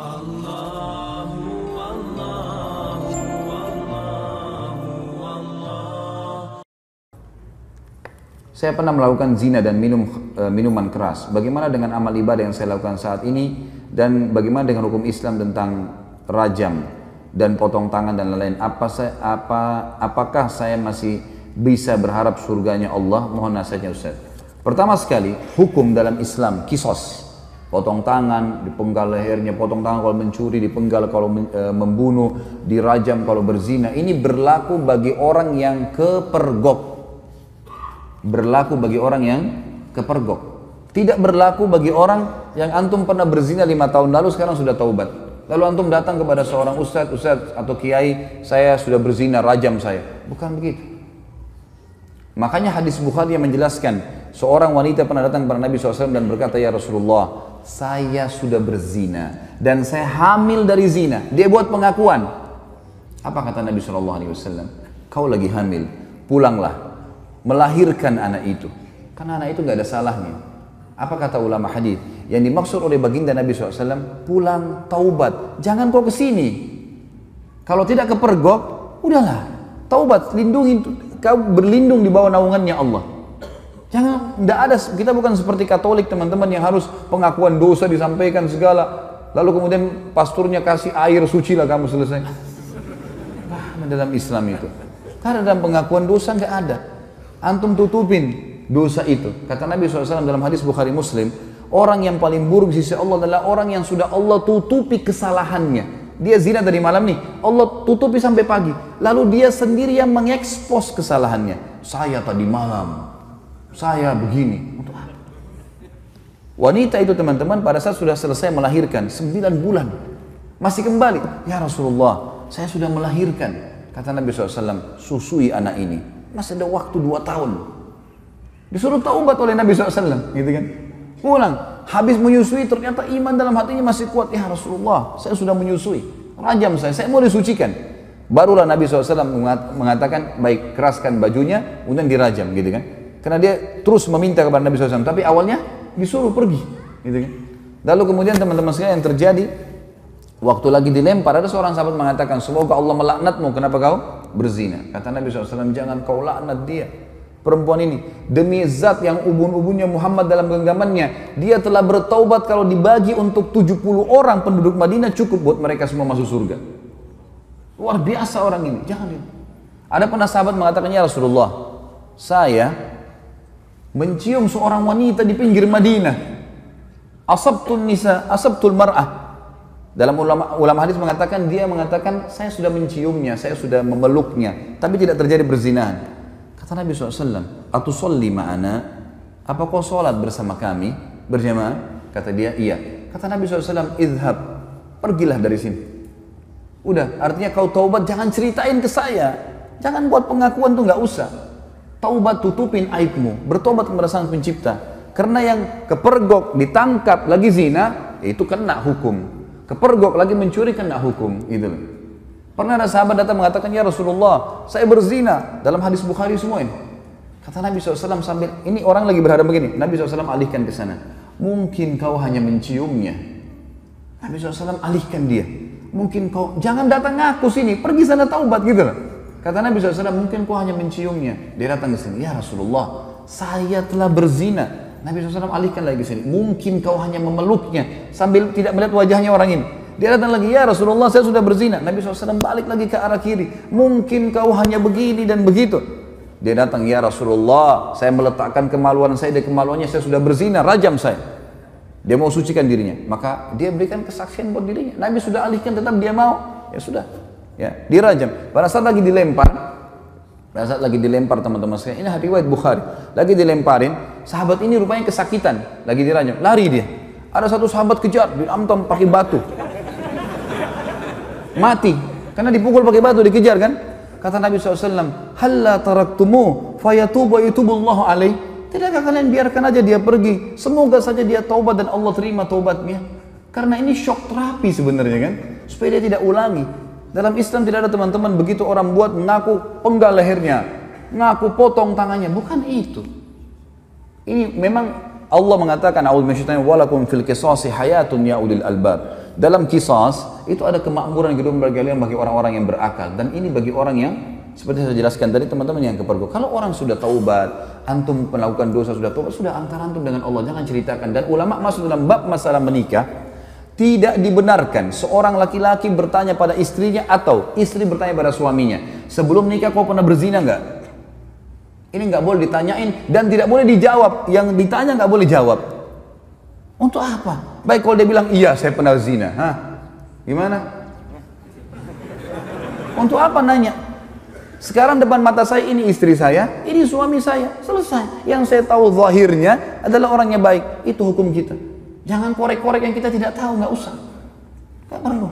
Saya pernah melakukan zina dan minum minuman keras. Bagaimana dengan amal ibadah yang saya lakukan saat ini, dan bagaimana dengan hukum Islam tentang rajam dan potong tangan dan lain-lain? Apakah saya masih bisa berharap surganya Allah? Mohon nasihatnya Ustaz. Pertama sekali, hukum dalam Islam kisos. Potong tangan, dipenggal lehernya, potong tangan kalau mencuri, dipenggal kalau membunuh, dirajam kalau berzina. Ini berlaku bagi orang yang kepergok. Berlaku bagi orang yang kepergok. Tidak berlaku bagi orang yang antum pernah berzina 5 tahun lalu, sekarang sudah taubat. Lalu antum datang kepada seorang ustaz atau kiai, saya sudah berzina, rajam saya. Bukan begitu. Makanya hadis Bukhari yang menjelaskan, seorang wanita pernah datang kepada Nabi SAW dan berkata, ya Rasulullah, saya sudah berzina dan saya hamil dari zina. Dia buat pengakuan. Apa kata Nabi SAW? Kau lagi hamil, pulanglah, melahirkan anak itu, karena anak itu nggak ada salahnya. Apa kata ulama hadis? Yang dimaksud oleh baginda Nabi SAW, pulang taubat, jangan kau kesini. Kalau tidak kepergok, udahlah, taubat, lindungi, kau berlindung di bawah naungannya Allah. Jangan, tidak ada, kita bukan seperti Katolik teman-teman yang harus pengakuan dosa disampaikan segala, lalu kemudian pasturnya kasih air suci lah kamu selesai. Dalam Islam itu, karena dalam pengakuan dosa nggak ada. Antum tutupin dosa itu. Kata Nabi SAW dalam hadis Bukhari Muslim, orang yang paling buruk di sisi Allah adalah orang yang sudah Allah tutupi kesalahannya. Dia zina tadi malam nih, Allah tutupi sampai pagi. Lalu dia sendiri yang mengekspos kesalahannya. Saya tadi malam, saya begini. Untuk apa? Wanita itu teman-teman pada saat sudah selesai melahirkan 9 bulan, masih kembali. Ya Rasulullah, saya sudah melahirkan. Kata Nabi SAW, susui anak ini. Masih ada waktu 2 tahun. Disuruh taubat oleh Nabi SAW, gitu kan? Pulang, habis menyusui ternyata iman dalam hatinya masih kuat. Ya Rasulullah, saya sudah menyusui, rajam saya mau disucikan. Barulah Nabi SAW mengatakan, baik, keraskan bajunya, kemudian dirajam, gitu kan? Karena dia terus meminta kepada Nabi SAW, tapi awalnya disuruh pergi, gitu kan? Lalu kemudian teman-teman sekalian yang terjadi, waktu lagi dilempar, ada seorang sahabat mengatakan, semoga Allah melaknatmu, kenapa kau berzina? Kata Nabi SAW, jangan kau laknat dia, perempuan ini, demi zat yang ubun-ubunnya Muhammad dalam genggamannya, dia telah bertaubat, kalau dibagi untuk 70 orang penduduk Madinah cukup buat mereka semua masuk surga. Luar biasa orang ini, jangan dia. Ada pernah sahabat mengatakan, ya Rasulullah, saya mencium seorang wanita di pinggir Madinah, asabtul mar'ah. Dalam ulama hadis mengatakan, dia mengatakan, saya sudah menciumnya, saya sudah memeluknya, tapi tidak terjadi perzinahan. Kata Nabi SAW, atusolli ma'ana, apa kau sholat bersama kami berjamaah? Kata dia, iya. Kata Nabi SAW, idhab, pergilah dari sini. Udah, artinya kau taubat, jangan ceritain ke saya, jangan buat pengakuan tuh, nggak usah. Taubat, tutupin aibmu, bertobat kepada Sang Pencipta. Karena yang kepergok ditangkap lagi zina, itu kena hukum. Kepergok lagi mencuri kena hukum, gitu. Pernah ada sahabat datang mengatakan, ya Rasulullah, saya berzina, dalam hadis Bukhari semua ini. Kata Nabi SAW sambil, ini orang lagi berhadap begini, Nabi SAW alihkan ke sana. Mungkin kau hanya menciumnya. Nabi SAW alihkan dia. Mungkin kau, jangan datang ngaku sini, pergi sana taubat, gitu loh. Kata Nabi SAW, mungkin kau hanya menciumnya. Dia datang ke sini, ya Rasulullah, saya telah berzina. Nabi SAW alihkan lagi ke sini. Mungkin kau hanya memeluknya sambil tidak melihat wajahnya orang ini. Dia datang lagi, ya Rasulullah, saya sudah berzina. Nabi SAW balik lagi ke arah kiri. Mungkin kau hanya begini dan begitu. Dia datang, ya Rasulullah, saya meletakkan kemaluan saya dan kemaluannya, saya sudah berzina, rajam saya. Dia mau sucikan dirinya, maka dia berikan kesaksian buat dirinya. Nabi sudah alihkan, tetap dia mau, ya sudah, ya dirajam. Pada saat lagi dilempar, teman-teman sekalian, ini riwayat Bukhari, lagi dilemparin, sahabat ini rupanya kesakitan, lagi dirajam, lari dia. Ada satu sahabat kejar, diamtam pakai batu, mati, karena dipukul pakai batu, dikejar kan. Kata Nabi SAW, halla taraktumu fayatubu yutubullahu alaih. Tidakkah kalian biarkan aja dia pergi, semoga saja dia taubat dan Allah terima taubatnya. Karena ini shock terapi sebenarnya kan, supaya dia tidak ulangi. Dalam Islam tidak ada teman-teman, begitu orang buat ngaku penggal lehernya, ngaku potong tangannya, bukan itu. Ini memang Allah mengatakan, a'udzu minasyaitonir walakum fil qisasi hayatun ya ulil albab. dalam kisah itu ada kemakmuran hidup bagi orang-orang yang berakal, dan ini bagi orang yang seperti saya jelaskan tadi teman-teman yang kepergok. Kalau orang sudah taubat, antum melakukan dosa sudah taubat, sudah antara antum dengan Allah, jangan ceritakan. Dan ulama masuk dalam bab masalah menikah, tidak dibenarkan seorang laki-laki bertanya pada istrinya atau istri bertanya pada suaminya, sebelum nikah kau pernah berzina nggak? Ini nggak boleh ditanyain dan tidak boleh dijawab. Yang ditanya nggak boleh jawab. Untuk apa? Baik kalau dia bilang iya saya pernah zina, hah? Gimana? Untuk apa nanya? Sekarang depan mata saya ini istri saya, ini suami saya, selesai. Yang saya tahu zahirnya adalah orangnya baik, itu hukum kita. Jangan korek-korek yang kita tidak tahu, nggak usah. Nggak perlu.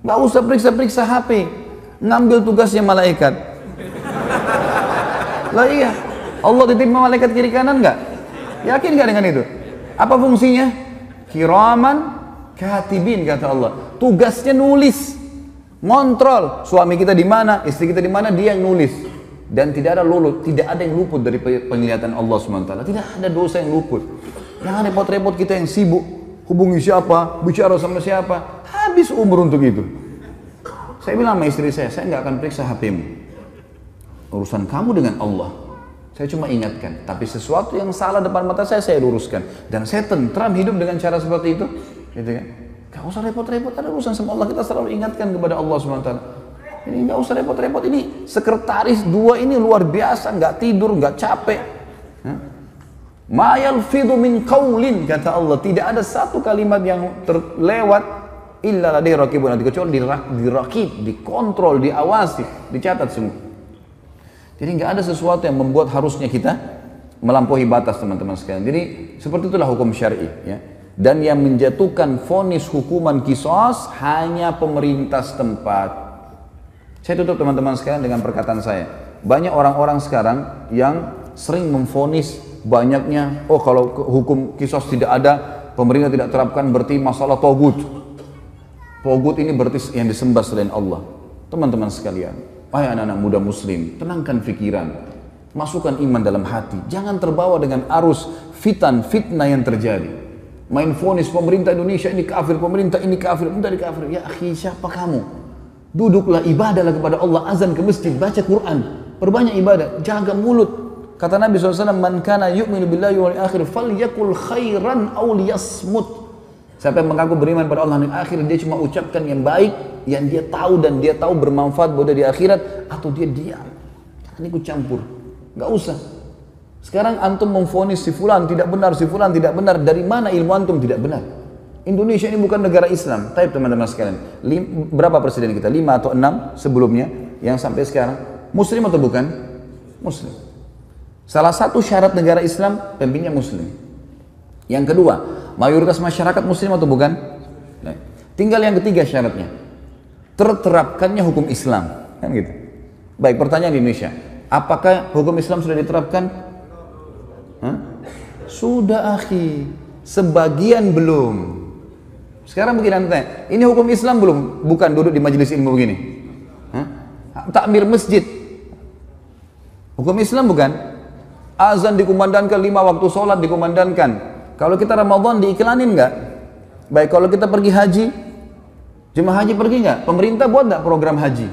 Nggak usah periksa-periksa HP, ngambil tugasnya malaikat. Lah iya, Allah titip malaikat kiri kanan nggak? Yakin nggak dengan itu? Apa fungsinya? Kiraman katibin kata Allah. Tugasnya nulis, ngontrol suami kita di mana, istri kita di mana, dia yang nulis. Dan tidak ada yang luput dari penglihatan Allah SWT. Tidak ada dosa yang luput. Jangan repot-repot kita yang sibuk hubungi siapa, bicara sama siapa, habis umur untuk itu. Saya bilang sama istri saya nggak akan periksa HP-mu. Urusan kamu dengan Allah. Saya cuma ingatkan, tapi sesuatu yang salah depan mata saya luruskan. Dan saya tentram hidup dengan cara seperti itu. Gitu kan? Gak usah repot-repot, ada urusan sama Allah, kita selalu ingatkan kepada Allah SWT. Ini gak usah repot-repot, ini sekretaris dua ini luar biasa, gak tidur, gak capek. Ma yalfidhu min qaulin, kata Allah, tidak ada satu kalimat yang terlewat illa ladaihi raqibun atid, kecuali dirakib, dikontrol, diawasi, dicatat semua. Jadi nggak ada sesuatu yang membuat harusnya kita melampaui batas, teman-teman sekalian. Jadi seperti itulah hukum syar'i, ya. Dan yang menjatuhkan vonis hukuman qisas hanya pemerintah setempat. Saya tutup teman-teman sekalian dengan perkataan saya. Banyak orang-orang sekarang yang sering memvonis banyaknya, oh kalau hukum qisas tidak ada, pemerintah tidak terapkan, berarti masalah togut. Togut ini berarti yang disembah selain Allah. Teman-teman sekalian, wahai anak-anak muda muslim, tenangkan pikiran, masukkan iman dalam hati, jangan terbawa dengan arus fitnah yang terjadi. Main vonis pemerintah Indonesia ini kafir, pemerintah ini kafir, pemerintah ini kafir. Ya akhi, siapa kamu? Duduklah, ibadahlah kepada Allah, azan ke masjid, baca Quran, perbanyak ibadah, jaga mulut. Kata Nabi SAW, man kana yu'minu billahi wal akhir falyakul khairan aw liyasmut. Siapa yang mengaku beriman pada Allah dan akhir, dia cuma ucapkan yang baik, yang dia tahu dan dia tahu bermanfaat buat dia di akhirat, atau dia diam. Jangan ikut campur, nggak usah. Sekarang antum memvonis si fulan tidak benar, si fulan tidak benar. Dari mana ilmu antum tidak benar? Indonesia ini bukan negara Islam. Tapi teman-teman sekalian, berapa presiden kita? 5 atau 6 sebelumnya yang sampai sekarang Muslim atau bukan? Muslim. Salah satu syarat negara Islam pemimpinnya Muslim. Yang kedua, mayoritas masyarakat Muslim atau bukan? Nah, tinggal yang ketiga syaratnya, terterapkannya hukum Islam, kan gitu. Baik, pertanyaan di Indonesia, apakah hukum Islam sudah diterapkan? Hah? Sudah akhi, sebagian belum. Sekarang mungkin anda tanya, ini hukum Islam belum? Bukan duduk di majelis ilmu begini. Hah? Takmir masjid, hukum Islam bukan? Azan dikumandangkan, 5 waktu sholat dikumandangkan. Kalau kita Ramadan diiklanin nggak? Baik, kalau kita pergi haji, jemaah haji pergi nggak? Pemerintah buat nggak program haji?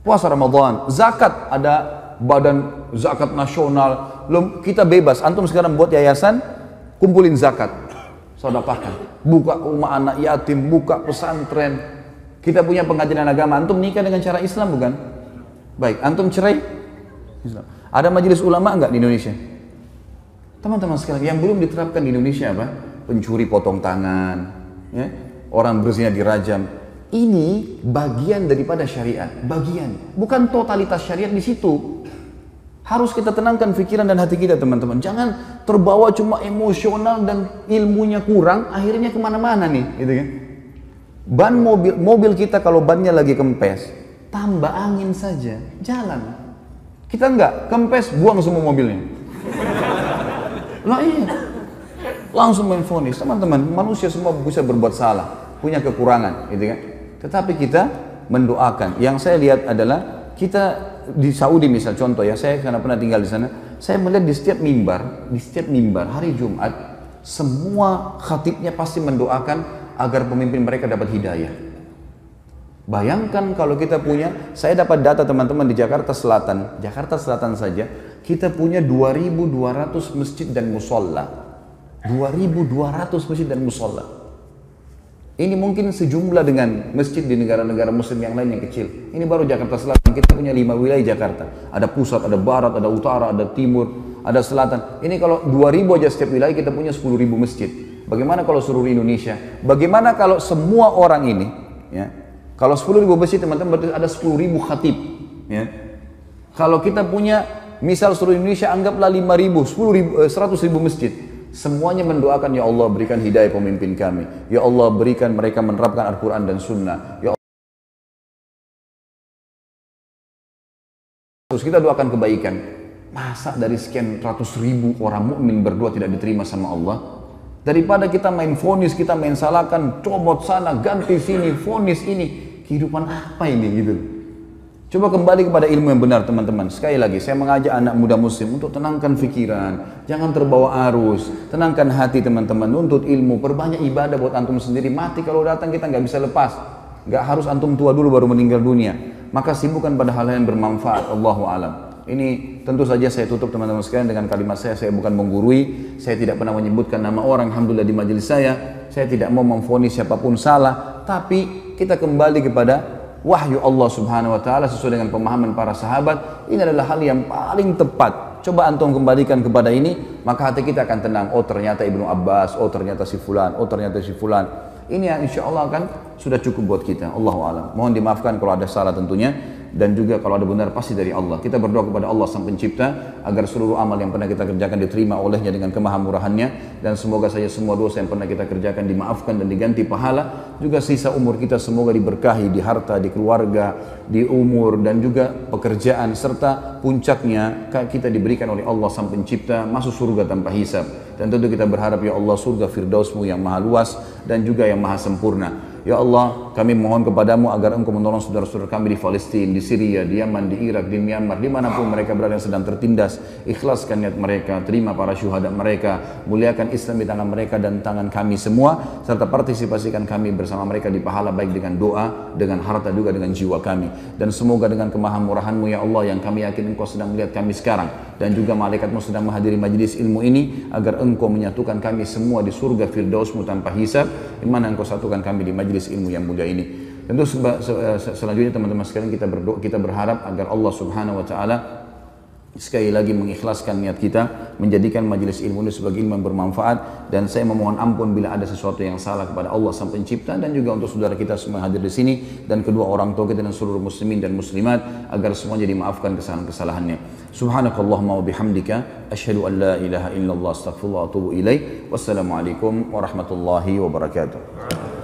Puasa Ramadan, zakat, ada badan zakat nasional, kita bebas. Antum sekarang buat yayasan, kumpulin zakat, sedekahkan, buka rumah anak yatim, buka pesantren. Kita punya pengajian agama, antum nikah dengan cara Islam bukan? Baik, antum cerai Islam. Ada majelis ulama enggak di Indonesia? Teman-teman sekalian, yang belum diterapkan di Indonesia apa? Pencuri potong tangan, ya? Orang berzina dirajam. Ini bagian daripada syariat, bagian, bukan totalitas syariat di situ. Harus kita tenangkan pikiran dan hati kita, teman-teman. Jangan terbawa cuma emosional dan ilmunya kurang, akhirnya kemana-mana nih, gitu kan? Ban mobil kita kalau bannya lagi kempes, tambah angin saja, jalan. Kita enggak, kempes, buang semua mobilnya. Lah iya, langsung main vonis. Teman-teman, manusia semua bisa berbuat salah, punya kekurangan, gitu kan? Tetapi kita mendoakan. Yang saya lihat adalah kita di Saudi misal contoh ya, saya karena pernah tinggal di sana, saya melihat di setiap mimbar hari Jumat, semua khatibnya pasti mendoakan agar pemimpin mereka dapat hidayah. Bayangkan kalau kita punya, saya dapat data teman-teman di Jakarta Selatan saja, kita punya 2.200 masjid dan musola. 2.200 masjid dan musola. Ini mungkin sejumlah dengan masjid di negara-negara muslim yang lain yang kecil. Ini baru Jakarta Selatan, kita punya 5 wilayah Jakarta. Ada pusat, ada barat, ada utara, ada timur, ada selatan. Ini kalau 2.000 aja setiap wilayah kita punya 10.000 masjid. Bagaimana kalau seluruh Indonesia? Bagaimana kalau semua orang ini, ya, kalau 10.000 masjid teman-teman berarti ada 10.000 khatib. Ya. Kalau kita punya misal seluruh Indonesia anggaplah 5.000, 100.000 masjid. Semuanya mendoakan, ya Allah berikan hidayah pemimpin kami. Ya Allah berikan mereka menerapkan Al-Quran dan Sunnah. Ya Allah. Terus kita doakan kebaikan. Masa dari sekian ratus ribu orang mukmin berdoa tidak diterima sama Allah? Daripada kita main vonis, kita main salahkan, comot sana, ganti sini, vonis ini. Kehidupan apa ini gitu? Coba kembali kepada ilmu yang benar teman-teman. Sekali lagi saya mengajak anak muda muslim untuk tenangkan pikiran, jangan terbawa arus, tenangkan hati teman-teman, nuntut ilmu, perbanyak ibadah buat antum sendiri. Mati kalau datang kita nggak bisa lepas, nggak harus antum tua dulu baru meninggal dunia. Maka sibukkan pada hal-hal yang bermanfaat. Allahu alam. Ini tentu saja saya tutup teman-teman sekalian dengan kalimat saya bukan menggurui, saya tidak pernah menyebutkan nama orang, alhamdulillah di majelis saya tidak mau memvonis siapapun salah, tapi kita kembali kepada wahyu Allah subhanahu wa ta'ala sesuai dengan pemahaman para sahabat. Ini adalah hal yang paling tepat. Coba antum kembalikan kepada ini, maka hati kita akan tenang. Oh ternyata Ibnu Abbas, oh ternyata si fulan, oh ternyata si fulan. Ini yang insya Allah akan sudah cukup buat kita. Allahu a'lam. Mohon dimaafkan kalau ada salah tentunya. Dan juga kalau ada benar pasti dari Allah. Kita berdoa kepada Allah Sang Pencipta agar seluruh amal yang pernah kita kerjakan diterima olehnya dengan kemahamurahannya, dan semoga saja semua dosa yang pernah kita kerjakan dimaafkan dan diganti pahala. Juga sisa umur kita semoga diberkahi di harta, di keluarga, di umur, dan juga pekerjaan, serta puncaknya kita diberikan oleh Allah Sang Pencipta masuk surga tanpa hisab. Dan tentu kita berharap ya Allah surga Firdausmu yang maha luas dan juga yang maha sempurna. Ya Allah, kami mohon kepadamu agar Engkau menolong saudara-saudara kami di Palestina, di Syria, di Yaman, di Irak, di Myanmar, dimanapun mereka berada yang sedang tertindas. Ikhlaskan niat mereka, terima para syuhada mereka, muliakan Islam di tangan mereka dan tangan kami semua, serta partisipasikan kami bersama mereka di pahala baik dengan doa, dengan harta juga dengan jiwa kami. Dan semoga dengan kemahamurahan-Mu ya Allah yang kami yakin Engkau sedang melihat kami sekarang, dan juga malaikat-Mu sedang menghadiri majlis ilmu ini, agar Engkau menyatukan kami semua di surga Firdaus-Mu tanpa hisab, di mana Engkau satukan kami di majlis ilmu yang mulia ini. Tentu selanjutnya teman-teman sekalian kita berdoa, kita berharap agar Allah Subhanahu wa taala sekali lagi mengikhlaskan niat kita, menjadikan majelis ilmu ini sebagai ilmu yang bermanfaat. Dan saya memohon ampun bila ada sesuatu yang salah kepada Allah Sang Pencipta, dan juga untuk saudara kita semua yang hadir di sini, dan kedua orang tua kita dan seluruh muslimin dan muslimat, agar semuanya dimaafkan kesalahan-kesalahannya. Subhanakallahumma wa bihamdika asyhadu an la ilaha illallah astaghfirullah wa atubu ilaik. Wassalamualaikum warahmatullahi wabarakatuh.